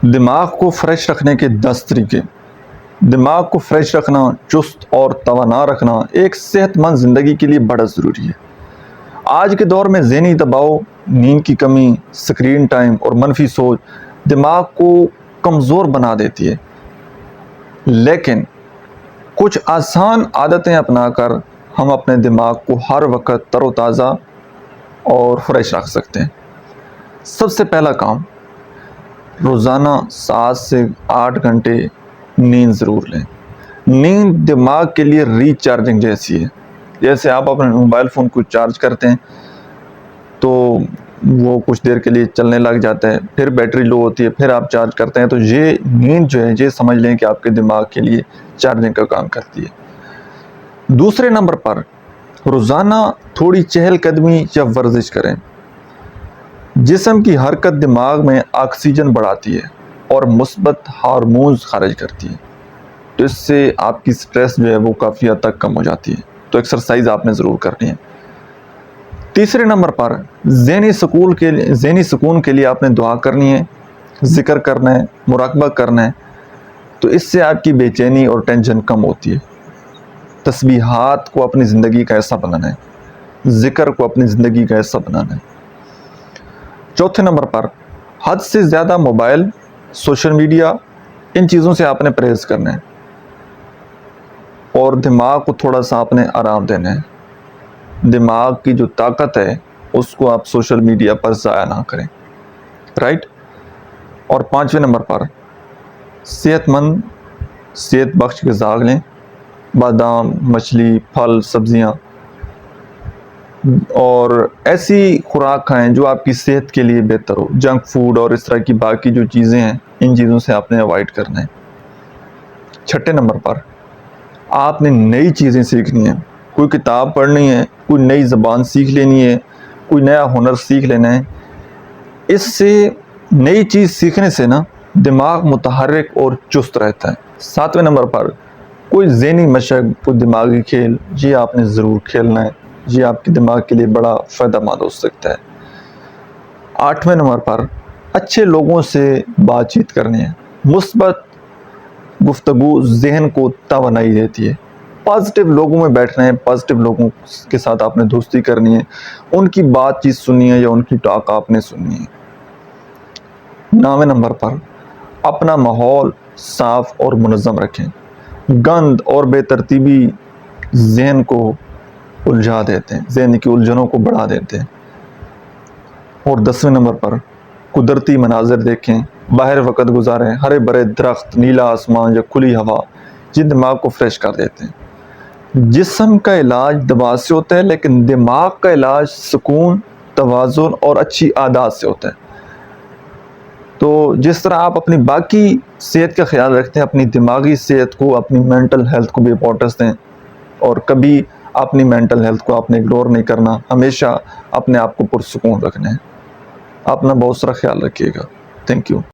دماغ کو فریش رکھنے کے 10 طریقے۔ دماغ کو فریش رکھنا، چست اور توانا رکھنا ایک صحت مند زندگی کے لیے بڑا ضروری ہے۔ آج کے دور میں ذہنی دباؤ، نیند کی کمی، سکرین ٹائم اور منفی سوچ دماغ کو کمزور بنا دیتی ہے، لیکن کچھ آسان عادتیں اپنا کر ہم اپنے دماغ کو ہر وقت تر و تازہ اور فریش رکھ سکتے ہیں۔ سب سے پہلا کام، روزانہ 7 سے 8 گھنٹے نیند ضرور لیں۔ نیند دماغ کے لیے ریچارجنگ جیسی ہے۔ جیسے آپ اپنے موبائل فون کو چارج کرتے ہیں تو وہ کچھ دیر کے لیے چلنے لگ جاتا ہے، پھر بیٹری لو ہوتی ہے، پھر آپ چارج کرتے ہیں، تو یہ نیند جو ہے یہ سمجھ لیں کہ آپ کے دماغ کے لیے چارجنگ کا کام کرتی ہے۔ دوسرے نمبر پر روزانہ تھوڑی چہل قدمی یا ورزش کریں۔ جسم کی حرکت دماغ میں آکسیجن بڑھاتی ہے اور مثبت ہارمونز خارج کرتی ہے، تو اس سے آپ کی سٹریس جو ہے وہ کافی حد تک کم ہو جاتی ہے۔ تو ایکسرسائز آپ نے ضرور کرنی ہے۔ تیسرے نمبر پر ذہنی سکون کے لیے آپ نے دعا کرنی ہے، ذکر کرنا ہے، مراقبہ کرنا ہے، تو اس سے آپ کی بے چینی اور ٹینشن کم ہوتی ہے۔ تسبیحات کو اپنی زندگی کا حصہ بنانا ہے، ذکر کو اپنی زندگی کا حصہ بنانا ہے۔ چوتھے نمبر پر حد سے زیادہ موبائل، سوشل میڈیا، ان چیزوں سے آپ نے پرہیز کرنا ہے اور دماغ کو تھوڑا سا آپ نے آرام دینا ہے۔ دماغ کی جو طاقت ہے اس کو آپ سوشل میڈیا پر ضائع نہ کریں، رائٹ؟ اور پانچویں نمبر پر صحت مند، صحت بخش غذا لیں۔ بادام، مچھلی، پھل، سبزیاں اور ایسی خوراک کھائیں جو آپ کی صحت کے لیے بہتر ہو۔ جنک فوڈ اور اس طرح کی باقی جو چیزیں ہیں ان چیزوں سے آپ نے اوائڈ کرنا ہے۔ چھٹے نمبر پر آپ نے نئی چیزیں سیکھنی ہیں، کوئی کتاب پڑھنی ہے، کوئی نئی زبان سیکھ لینی ہے، کوئی نیا ہنر سیکھ لینا ہے۔ اس سے نئی چیز سیکھنے سے نا دماغ متحرک اور چست رہتا ہے۔ ساتویں نمبر پر کوئی ذہنی مشق، کوئی دماغی کھیل، یہ آپ نے ضرور کھیلنا ہے، یہ آپ کے دماغ کے لیے بڑا فائدہ مند ہو سکتا ہے۔ آٹھویں نمبر پر اچھے لوگوں سے بات چیت کرنی ہے۔ مثبت گفتگو ذہن کو توانائی دیتی ہے۔ پازیٹیو لوگوں میں بیٹھنا ہے، پازیٹیو لوگوں کے ساتھ آپ نے دوستی کرنی ہے، ان کی بات چیت سننی ہے یا ان کی ٹاک آپ نے سننی ہے۔ 9ویں نمبر پر اپنا ماحول صاف اور منظم رکھیں۔ گند اور بے ترتیبی ذہن کو الجھا دیتے ہیں، ذہن کی الجھنوں کو بڑھا دیتے ہیں۔ اور 10ویں نمبر پر قدرتی مناظر دیکھیں، باہر وقت گزاریں، ہرے بھرے درخت، نیلا آسمان یا کھلی ہوا یہ دماغ کو فریش کر دیتے ہیں۔ جسم کا علاج دوا سے ہوتا ہے، لیکن دماغ کا علاج سکون، توازن اور اچھی عادات سے ہوتا ہے۔ تو جس طرح آپ اپنی باقی صحت کا خیال رکھتے ہیں، اپنی دماغی صحت کو، اپنی مینٹل ہیلتھ کو بھی امپورٹنس دیں، اور کبھی اپنی مینٹل ہیلتھ کو آپ نے اگنور نہیں کرنا، ہمیشہ اپنے آپ کو پرسکون رکھنا ہے۔ اپنا بہت سارا خیال رکھیے گا۔ Thank you.